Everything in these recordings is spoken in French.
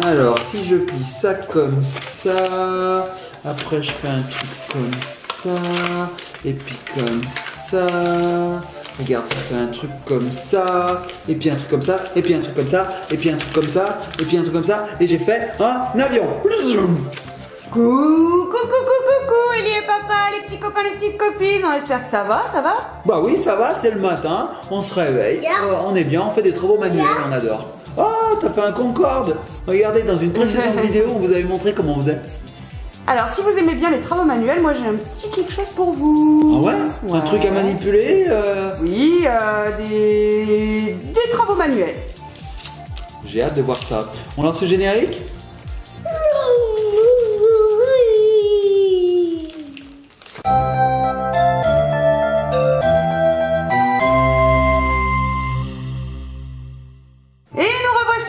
Alors, si je plie ça comme ça, après je fais un truc comme ça, et puis comme ça. Regarde, ça fait un truc comme ça, et puis un truc comme ça, et puis un truc comme ça, et puis un truc comme ça, et puis un truc comme ça, et j'ai fait un avion. Coucou, Ellie et papa, les petits copains, les petites copines, on espère que ça va, Bah oui, ça va, c'est le matin, on se réveille, on est bien, on fait des travaux manuels, on adore. Oh, t'as fait un Concorde. Regardez, dans une précédente vidéo, on vous avait montré comment on faisait. Alors, si vous aimez bien les travaux manuels, moi j'ai un petit quelque chose pour vous. Ah ouais, un truc à manipuler Oui, des travaux manuels. J'ai hâte de voir ça. On lance le générique?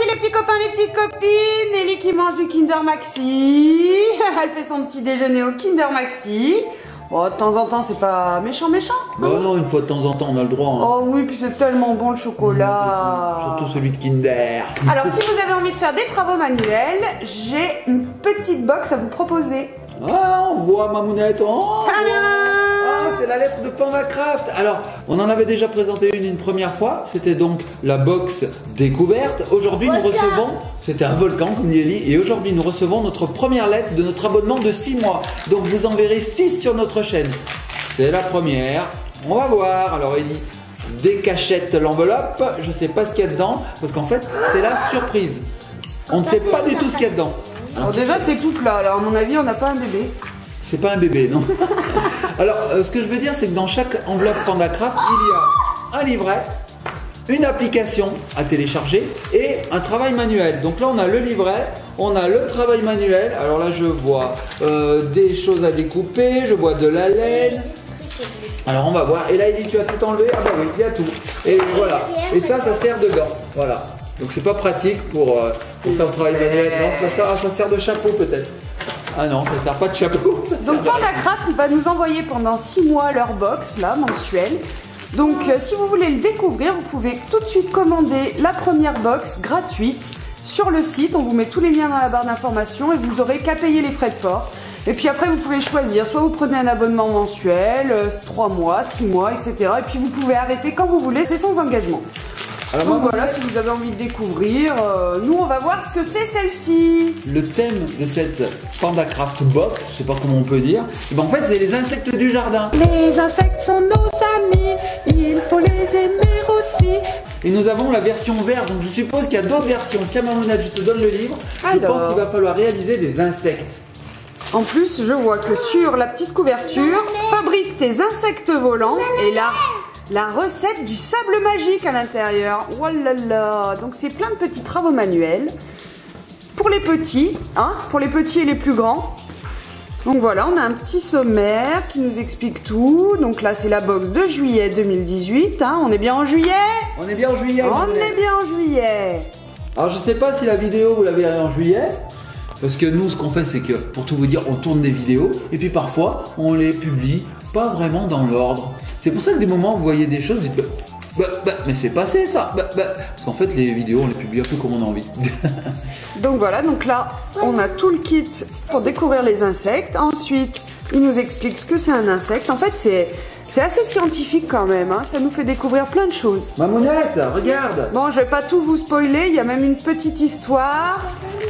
Les petits copains, les petites copines, Ellie qui mange du Kinder Maxi. Elle fait son petit déjeuner au Kinder Maxi. Bon, de temps en temps, c'est pas méchant. Bah non, une fois de temps en temps, on a le droit. Hein. Oh oui, puis c'est tellement bon le chocolat. Surtout celui de Kinder. Alors, si vous avez envie de faire des travaux manuels, j'ai une petite box à vous proposer. Ah, on voit Mamounette. Oh, Tadam! c'est la lettre de PandaCraft. Alors, on en avait déjà présenté une première fois. C'était donc la box découverte. Aujourd'hui, nous recevons... C'était un volcan, comme dit Ellie. Et aujourd'hui, nous recevons notre première lettre de notre abonnement de 6 mois. Donc, vous en verrez 6 sur notre chaîne. C'est la première. On va voir. Alors, Ellie décachette l'enveloppe. Je ne sais pas ce qu'il y a dedans. Parce qu'en fait, c'est la surprise. On ne sait pas du tout ce qu'il y a dedans. Alors déjà, c'est tout plat. Alors, à mon avis, on n'a pas un bébé. C'est pas un bébé, non. Alors, ce que je veux dire, c'est que dans chaque enveloppe PandaCraft, il y a un livret, une application à télécharger et un travail manuel. Donc là, on a le livret, on a le travail manuel. Alors là, je vois des choses à découper, je vois de la laine. Alors, on va voir. Et là, il dit, tu as tout enlevé? Ah bah oui, il y a tout. Et voilà. Et ça sert dedans. Voilà. Donc, c'est pas pratique pour faire le travail manuel. Non, c'est pas ça. Ah, ça sert de chapeau peut-être. Ah non, ça sert pas de chapeau. Donc PandaCraft va nous envoyer pendant 6 mois leur box, là, mensuelle. Donc si vous voulez le découvrir, vous pouvez tout de suite commander la première box gratuite sur le site. On vous met tous les liens dans la barre d'information et vous n'aurez qu'à payer les frais de port. Et puis après, vous pouvez choisir, soit vous prenez un abonnement mensuel, 3 mois, 6 mois, etc. Et puis vous pouvez arrêter quand vous voulez, c'est sans engagement. Alors donc voilà, si vous avez envie de découvrir, nous on va voir ce que c'est celle-ci. Le thème de cette PandaCraft box, je sais pas comment on peut dire, et ben en fait c'est les insectes du jardin. Les insectes sont nos amis, il faut les aimer aussi. Et nous avons la version verte, donc je suppose qu'il y a d'autres versions. Tiens Mamouna, je te donne le livre. Je pense qu'il va falloir réaliser des insectes. En plus, je vois que sur la petite couverture, fabrique tes insectes volants et là... La recette du sable magique à l'intérieur. Oh là là. Donc c'est plein de petits travaux manuels. Pour les petits, hein, pour les petits et les plus grands. Donc voilà, on a un petit sommaire qui nous explique tout. Donc là c'est la box de juillet 2018. Hein. On est bien en juillet? On est bien en juillet. On est bien en juillet. Alors je sais pas si la vidéo vous la verrez en juillet. Parce que nous ce qu'on fait c'est que, pour tout vous dire, on tourne des vidéos. Et puis parfois on les publie pas vraiment dans l'ordre. C'est pour ça que des moments vous voyez des choses, vous dites mais c'est passé ça. Parce qu'en fait les vidéos on les publie un peu comme on a envie. Donc voilà, donc là on a tout le kit pour découvrir les insectes. Ensuite il nous explique ce que c'est un insecte. En fait c'est assez scientifique quand même, hein. Ça nous fait découvrir plein de choses. Mamounette, regarde. Bon, je vais pas tout vous spoiler, il y a même une petite histoire.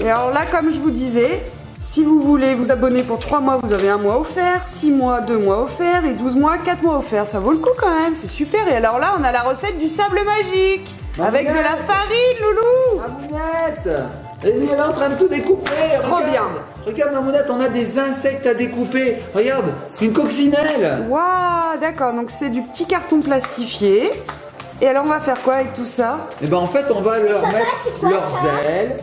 Et alors là, comme je vous disais, si vous voulez vous abonner pour 3 mois, vous avez 1 mois offert, 6 mois, 2 mois offerts et 12 mois, 4 mois offerts. Ça vaut le coup quand même, c'est super. Et alors là, on a la recette du sable magique. Avec de la farine, loulou. Mamounette, Ellie elle est en train de tout découper. Trop bien. Regarde Mamounette, on a des insectes à découper. Regarde, une coccinelle. Waouh, d'accord, donc c'est du petit carton plastifié. Et alors on va faire quoi avec tout ça? Et ben en fait on va leur mettre leurs ailes.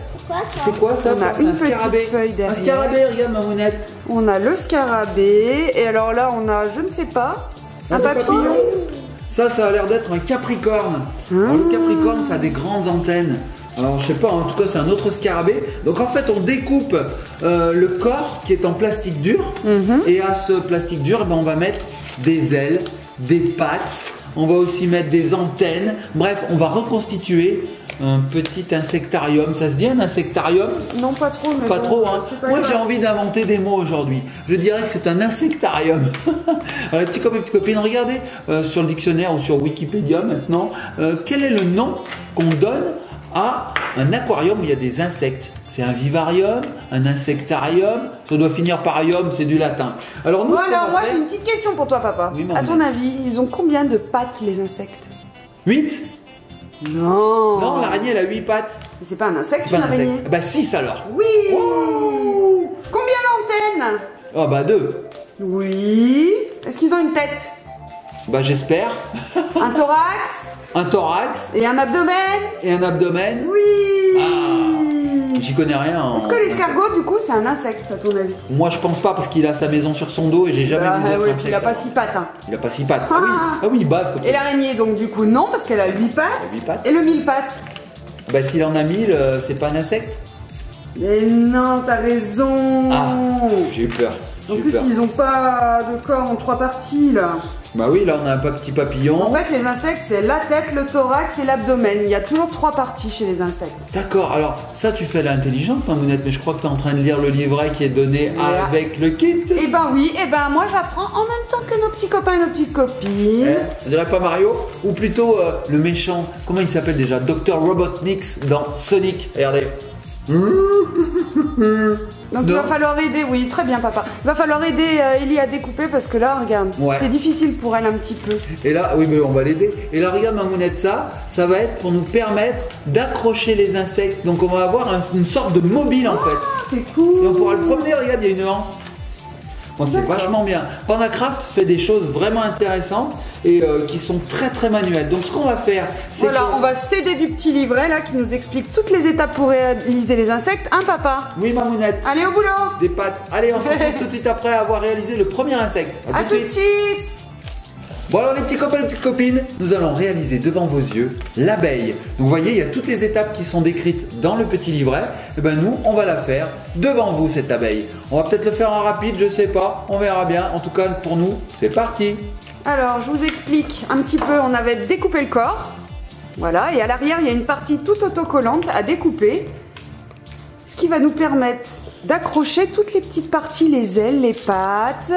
C'est quoi ça? On a une petite feuille derrière. Un scarabée, regarde Mamounette. On a le scarabée. Et alors là on a, je ne sais pas, un papillon. Ça a l'air d'être un capricorne. Alors, le capricorne ça a des grandes antennes. Alors je sais pas, en tout cas c'est un autre scarabée. Donc en fait on découpe le corps qui est en plastique dur. Et à ce plastique dur, ben, on va mettre des ailes, des pattes. On va aussi mettre des antennes. Bref, on va reconstituer un petit insectarium. Ça se dit un insectarium? Non, pas trop. Mais Pas bon, trop, hein. c'est pas Moi, grave. j'ai envie d'inventer des mots aujourd'hui. Je dirais que c'est un insectarium. Alors, les petits copains et petites copines, regardez sur le dictionnaire ou sur Wikipédia maintenant, quel est le nom qu'on donne à un aquarium où il y a des insectes? C'est un vivarium, un insectarium, ça doit finir par ium, c'est du latin. Alors, nous, Bon, ce qu'on alors, va moi, faire- j'ai une petite question pour toi, papa. Oui, maman. À ton avis, ils ont combien de pattes, les insectes? 8? Non. Non, l'araignée, elle a 8 pattes. Mais c'est pas un insecte, C'est une pas un araignée. insecte. Bah 6 alors. Oui. Combien d'antennes? Oh bah 2. Oui. Est-ce qu'ils ont une tête? Bah j'espère. Un thorax? Un thorax Et un abdomen? et un abdomen. Oui. J'y connais rien. en- Est-ce que l'escargot, du coup, c'est un insecte, à ton avis? Moi je pense pas parce qu'il a sa maison sur son dos et j'ai jamais vu d'autres oui, insectes. il a pas 6 pattes. Hein. Il a pas 6 pattes. Ah oui, ah oui, il bave comme Et ça. l'araignée, donc, du coup, non, parce qu'elle a 8 pattes. Elle a 8 pattes. Et le 1000 pattes? Bah s'il en a 1000, c'est pas un insecte. Mais non, t'as raison. Ah, j'ai eu peur. En J'ai eu plus, peur. ils ont pas de corps en 3 parties, là. Bah oui, là on a un petit papillon. En fait, les insectes, c'est la tête, le thorax et l'abdomen. Il y a toujours 3 parties chez les insectes. D'accord, alors ça tu fais l'intelligente, Mamounette, mais je crois que tu es en train de lire le livret qui est donné Voilà. avec le kit. Eh ben oui, eh ben moi j'apprends en même temps que nos petits copains et nos petites copines. On dirait pas Mario, ou plutôt le méchant, comment il s'appelle déjà? Dr Robotnik dans Sonic. Regardez. Donc il Non. va falloir aider, oui, très bien papa. Il va falloir aider Ellie à découper parce que là, regarde, Ouais. c'est difficile pour elle un petit peu. Et là, oui, mais on va l'aider. Et là, regarde, Mamounette, ça va être pour nous permettre d'accrocher les insectes. Donc, on va avoir une sorte de mobile en fait. Ah, c'est cool. Et on pourra le promener, regarde, il y a une anse. Bon, c'est D'accord. vachement bien. PandaCraft fait des choses vraiment intéressantes et qui sont très très manuelles. Donc, ce qu'on va faire, c'est Voilà, que... on va s'aider du petit livret là qui nous explique toutes les étapes pour réaliser les insectes. Hein papa? Oui, Mamounette, Allez au boulot. des pattes. Allez, on se retrouve tout de suite après avoir réalisé le premier insecte. À tout de suite. Bon alors les petits copains et les petites copines, nous allons réaliser devant vos yeux l'abeille. Donc vous voyez, il y a toutes les étapes qui sont décrites dans le petit livret. Et ben nous, on va la faire devant vous cette abeille. On va peut-être le faire en rapide, je sais pas, on verra bien. En tout cas pour nous, c'est parti. Alors, je vous explique un petit peu. On avait découpé le corps. Voilà, et à l'arrière, il y a une partie toute autocollante à découper. Ce qui va nous permettre d'accrocher toutes les petites parties, les ailes, les pattes,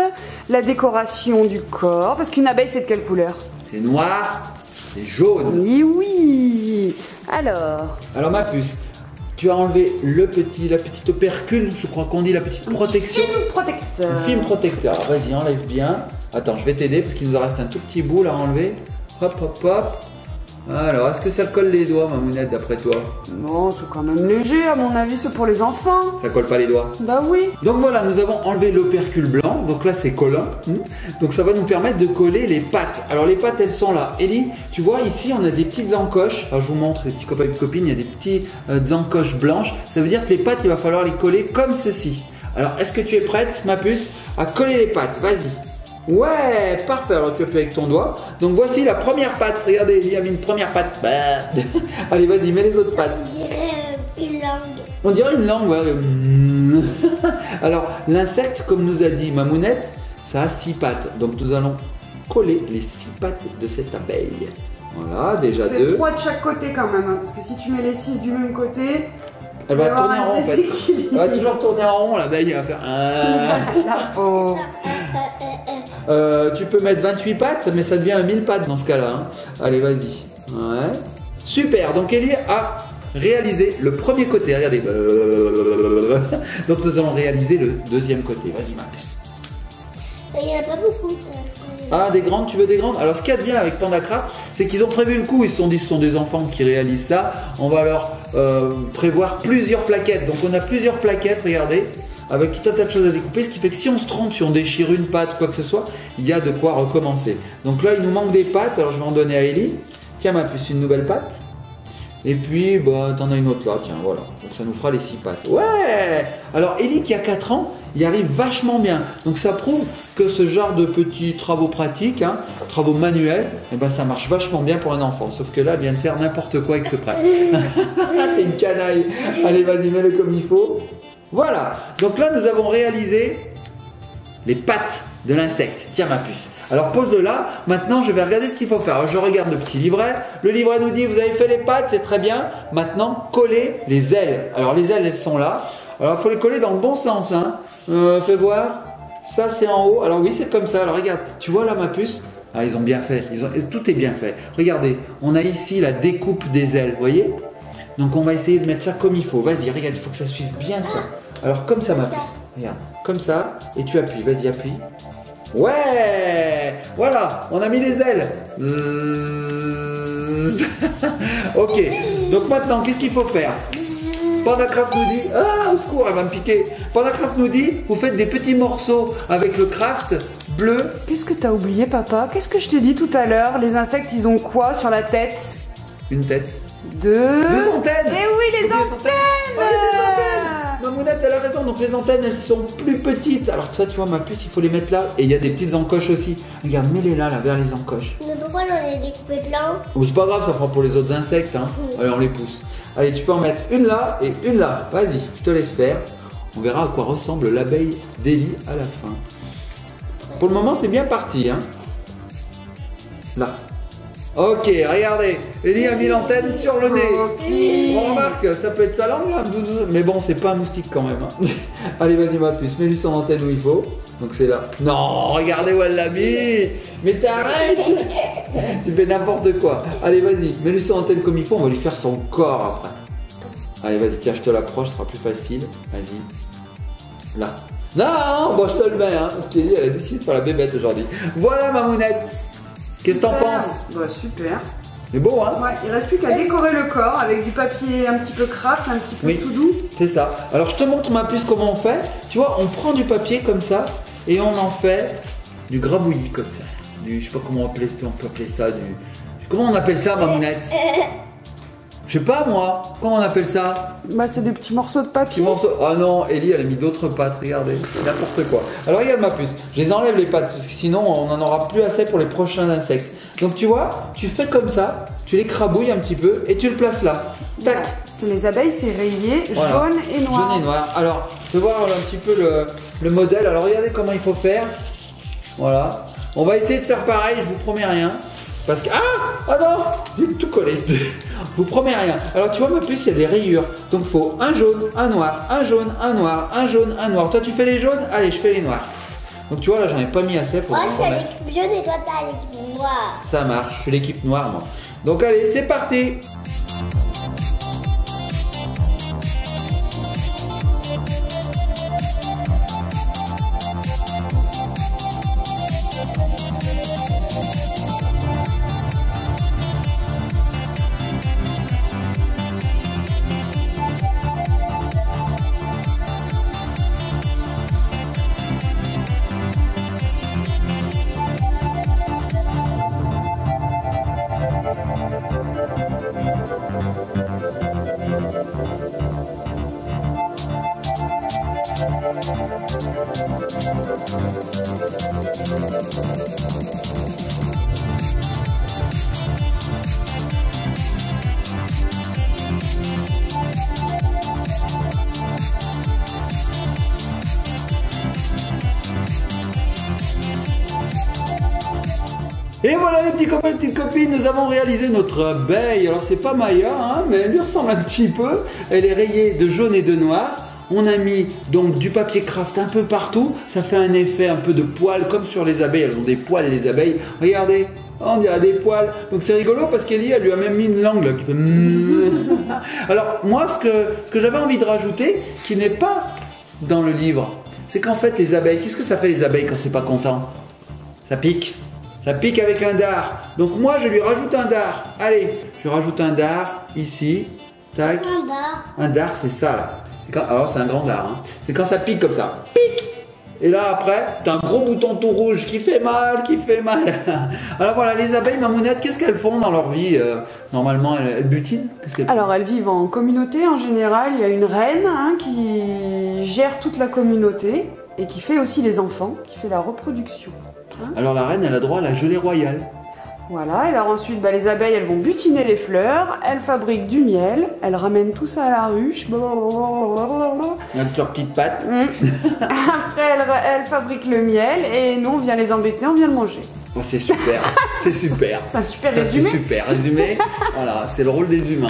la décoration du corps. Parce qu'une abeille, c'est de quelle couleur? C'est noir, c'est jaune. Oui, oui. Alors, Ma puce, tu as enlevé la petite opercule, je crois qu'on dit la petite protection. film protecteur. Un film protecteur. Alors, vas-y, enlève bien. Attends, je vais t'aider parce qu'il nous en reste un tout petit bout là à enlever. Hop, hop, hop. Alors, est-ce que ça colle les doigts, Mamounette, d'après toi? Non, c'est quand même léger, à mon avis, c'est pour les enfants. Ça colle pas les doigts. Bah oui. Donc voilà, nous avons enlevé l'opercule blanc. Donc là, c'est collant. Donc ça va nous permettre de coller les pattes. Alors les pattes, elles sont là. Ellie, tu vois, ici, on a des petites encoches. Alors je vous montre, les petits copains et petites copines, il y a des petites encoches blanches. Ça veut dire que les pattes, il va falloir les coller comme ceci. Alors, est-ce que tu es prête, ma puce, à coller les pattes? Vas-y. Ouais, parfait. Alors tu as fait avec ton doigt. Donc voici la première patte. Regardez, il y a mis une première patte. Bah. Allez, vas-y, mets les autres pattes. On dirait une langue. On dirait une langue, ouais. Alors, l'insecte, comme nous a dit Mamounette, ça a 6 pattes. Donc nous allons coller les 6 pattes de cette abeille. Voilà, déjà C'est 2. 3 de chaque côté quand même, hein, parce que si tu mets les 6 du même côté, Elle il va y avoir tourner en un rond en fait. déséquilibre. Elle va toujours tourner en rond, l'abeille, elle va faire... La pauvre. Tu peux mettre 28 pattes, mais ça devient un 1000 pattes dans ce cas-là. Hein. Allez, vas-y. Ouais. Super, donc Ellie a réalisé le premier côté. Regardez. Donc nous allons réaliser le deuxième côté. Vas-y, ma puce. Il n'y en a pas beaucoup. Ah, des grandes, tu veux des grandes? Alors, ce qu'il y a de bien avec PandaCraft, c'est qu'ils ont prévu le coup. Ils se sont dit, ce sont des enfants qui réalisent ça. On va leur prévoir plusieurs plaquettes. Donc, on a plusieurs plaquettes, regardez, avec tout un tas de choses à découper. Ce qui fait que si on se trompe, si on déchire une patte, quoi que ce soit, il y a de quoi recommencer. Donc là, il nous manque des pattes. Alors, je vais en donner à Ellie. Tiens, ma puce, une nouvelle patte. Et puis, bah, t'en as une autre là, tiens, voilà. Donc ça nous fera les 6 pattes. Ouais! Alors, Ellie, qui a 4 ans, il arrive vachement bien. Donc ça prouve que ce genre de petits travaux pratiques, hein, travaux manuels, eh ben, ça marche vachement bien pour un enfant. Sauf que là, elle vient de faire n'importe quoi avec ce prêt. T'es une canaille. Allez, vas-y, mets-le comme il faut. Voilà. Donc là, nous avons réalisé les pattes de l'insecte. Tiens ma puce. Alors pose-le là. Maintenant je vais regarder ce qu'il faut faire. Alors, je regarde le petit livret. Le livret nous dit vous avez fait les pattes, c'est très bien. Maintenant coller les ailes. Alors les ailes elles sont là. Alors il faut les coller dans le bon sens. Hein. Fais voir. Ça c'est en haut. Alors oui c'est comme ça. Alors regarde. Tu vois là ma puce. Ah, ils ont bien fait. Tout est bien fait. Regardez. On a ici la découpe des ailes. Vous voyez? Donc on va essayer de mettre ça comme il faut. Vas-y regarde. Il faut que ça suive bien ça. Alors comme ça ma puce. Regarde. Comme ça. Et tu appuies. Vas-y appuie. Ouais, voilà, on a mis les ailes. Ok, donc maintenant, qu'est-ce qu'il faut faire? PandaCraft nous dit, ah, au secours, elle va me piquer. PandaCraft nous dit, vous faites des petits morceaux avec le craft bleu. Qu'est-ce que t'as oublié, papa? Qu'est-ce que je t'ai dit tout à l'heure? Les insectes, ils ont quoi sur la tête? Une tête. Deux antennes. Eh oui, les antennes. Oh, il y a des antennes. Mamounette, elle a raison, donc les antennes, elles sont plus petites. Alors ça, tu vois, ma puce, il faut les mettre là. Et il y a des petites encoches aussi. Regarde, mets-les là, vers les encoches. Mais pourquoi j'en ai découpé plein? Oh, c'est pas grave, ça fera pour les autres insectes. Hein. Allez, on les pousse. Allez, tu peux en mettre une là et une là. Vas-y, je te laisse faire. On verra à quoi ressemble l'abeille d'Eli à la fin. Pour le moment, c'est bien parti. Hein. Là. Ok, regardez, Eli a mis l'antenne sur le nez. Okay. On remarque, ça peut être sa langue, hein, mais bon, c'est pas un moustique quand même. Hein. Allez, vas-y ma puce, mets-lui son antenne où il faut. Donc c'est là. Non, regardez où elle l'a mis. Mais t'arrêtes. Tu fais n'importe quoi. Allez, vas-y, mets-lui son antenne comme il faut, on va lui faire son corps après. Allez, vas-y, tiens, je te l'approche, ce sera plus facile. Vas-y. Là. Non, bon, je te le mets, hein, parce qu'Eli, elle a décidé de faire la bébête aujourd'hui. Voilà, Mamounette. Qu'est-ce que t'en penses? Bah super. C'est beau hein? Ouais, il reste plus qu'à décorer le corps avec du papier un petit peu craft, un petit peu tout doux. C'est ça. Alors je te montre ma puce comment on fait. Tu vois, on prend du papier comme ça et on en fait du grabouillis comme ça. Je sais pas comment on peut appeler ça. Comment on appelle ça, Mamounette? Je sais pas moi. Comment on appelle ça? Bah c'est des petits morceaux de papier. Petits morceaux. Ah non, Eli elle a mis d'autres pattes, regardez. N'importe quoi. Alors regarde ma puce. Je les enlève les pattes parce que sinon on n'en aura plus assez pour les prochains insectes. Donc tu vois, tu fais comme ça, tu les crabouilles un petit peu et tu le places là. Tac. Les abeilles c'est rayé voilà. Jaune et noir. Jaune et noir. Alors, je vais voir un petit peu le modèle. Alors regardez comment il faut faire. Voilà. On va essayer de faire pareil, je vous promets rien. Parce que... Ah non, j'ai tout collé. Je vous promets rien. Alors tu vois ma puce, il y a des rayures. Donc il faut un jaune, un noir, un jaune, un noir, un jaune, un noir. Toi tu fais les jaunes, allez je fais les noirs. Donc tu vois là j'en ai pas mis assez. Faut moi je fais l'équipe jaune et toi t'as l'équipe noire. Ça marche, je suis l'équipe noire moi. Donc allez c'est parti. Et voilà les petits copains et petites copines, nous avons réalisé notre abeille. Alors c'est pas Maya, hein, mais elle lui ressemble un petit peu. Elle est rayée de jaune et de noir. On a mis donc du papier craft un peu partout. Ça fait un effet un peu de poils comme sur les abeilles. Elles ont des poils les abeilles. Regardez, on dirait des poils. Donc c'est rigolo parce qu'Eli elle lui a même mis une langue là qui fait... Alors moi ce que j'avais envie de rajouter, qui n'est pas dans le livre, c'est qu'en fait les abeilles, qu'est-ce que ça fait les abeilles quand c'est pas content? Ça pique. Ça pique avec un dard. Donc moi je lui rajoute un dard. Allez, je lui rajoute un dard ici. Tac. Un dard. Un dard c'est ça là. Alors c'est un grand dard. Hein. C'est quand ça pique comme ça. Pique. Et là après, t'as un gros bouton tout rouge qui fait mal, qui fait mal. Alors voilà, les abeilles, Mamounette, qu'est-ce qu'elles font dans leur vie? Normalement, elles butinent. Alors elles vivent en communauté en général. Il y a une reine hein, qui gère toute la communauté et qui fait aussi les enfants, qui fait la reproduction. Hein? Alors la reine, elle a droit à la gelée royale. Voilà, et alors ensuite, bah, les abeilles, elles vont butiner les fleurs, elles fabriquent du miel, elles ramènent tout ça à la ruche. Avec leurs petites pattes. Après, elle fabrique le miel et nous on vient les embêter, on vient le manger. Oh, c'est super, c'est super. C'est un super Ça, résumé. c'est super résumé. Voilà, c'est le rôle des humains.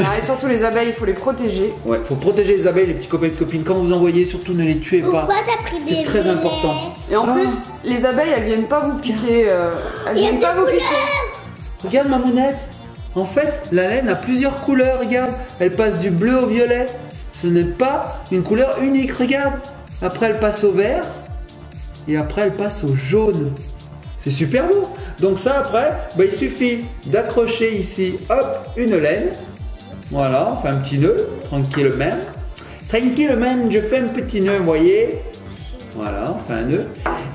Ah, et surtout les abeilles, il faut les protéger. Ouais, faut protéger les abeilles, les petits copains et copines. Quand vous en voyez, surtout ne les tuez pas. Pourquoi t'as pris des C'est très violettes? important. Et en Ah. plus, les abeilles, elles viennent pas vous piquer. Elles Il y a viennent des pas vous piquer. Regarde ma mounette. En fait, la laine a plusieurs couleurs, regarde. Elle passe du bleu au violet. Ce n'est pas une couleur unique, regarde. Après, elle passe au vert. Et après, elle passe au jaune. C'est super beau. Donc ça, après, bah, il suffit d'accrocher ici, hop, une laine. Voilà, on fait un petit nœud, tranquillement. Tranquillement, je fais un petit nœud, vous voyez. Voilà, on fait un nœud.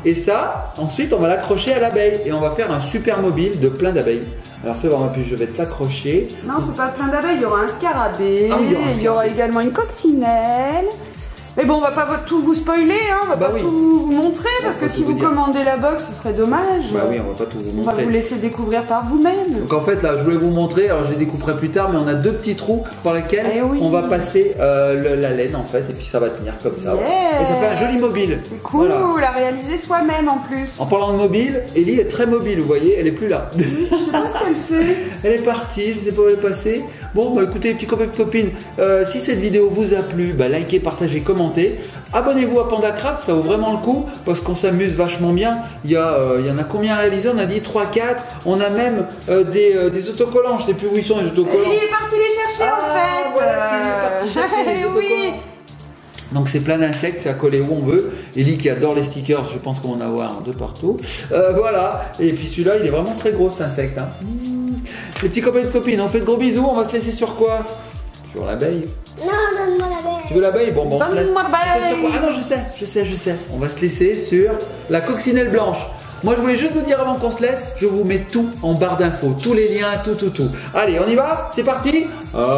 Et ça, ensuite, on va l'accrocher à l'abeille. Et on va faire un super mobile de plein d'abeilles. Alors fais voir ma puce, je vais te l'accrocher. Non, c'est pas plein d'abeilles, il y aura un scarabée, Ah oui, il y aura également une coccinelle. Mais bon, on va pas tout vous spoiler, hein, on va Bah pas oui. tout vous montrer, parce va que pas si tout vous vous dire. commandez la box, ce serait dommage. Bah oui, on va pas tout vous On va montrer. vous laisser découvrir par vous-même. Donc en fait là je voulais vous montrer, alors je les découperai plus tard, mais on a deux petits trous par lesquels Eh oui. on va passer la laine en fait, et puis ça va tenir comme ça. Yeah. Et ça fait un joli mobile. C'est cool, Voilà. à réaliser soi-même en plus. En parlant de mobile, Ellie est très mobile, vous voyez, elle est plus là. Je sais pas ce qu'elle fait. Elle est partie, je sais pas où elle est passée. Bon bah écoutez les petits copains et copines, si cette vidéo vous a plu, bah likez, partagez, commentez. Abonnez-vous à PandaCraft, ça vaut vraiment le coup parce qu'on s'amuse vachement bien. Il y en a combien réalisés? On a dit 3, 4. On a même des autocollants. Je sais plus où ils sont les autocollants. Il est parti les chercher en fait. Voilà ce qu'il est parti chercher, les Oui. autocollants. Donc c'est plein d'insectes, c'est à coller où on veut. Ellie qui adore les stickers, je pense qu'on va en avoir de partout. Voilà, et puis celui-là il est vraiment très gros cet insecte. Hein. Les petits copains et copines, on fait de gros bisous, on va se laisser sur quoi? Sur l'abeille. Non, donne-moi la bête. Tu veux l'abeille? Bon, on se laisse. Donne-moi l'abeille. Sur quoi? Ah non, je sais. On va se laisser sur la coccinelle blanche. Moi je voulais juste vous dire avant qu'on se laisse, je vous mets tout en barre d'infos, tous les liens, tout. Allez, on y va? C'est parti. L'abeille.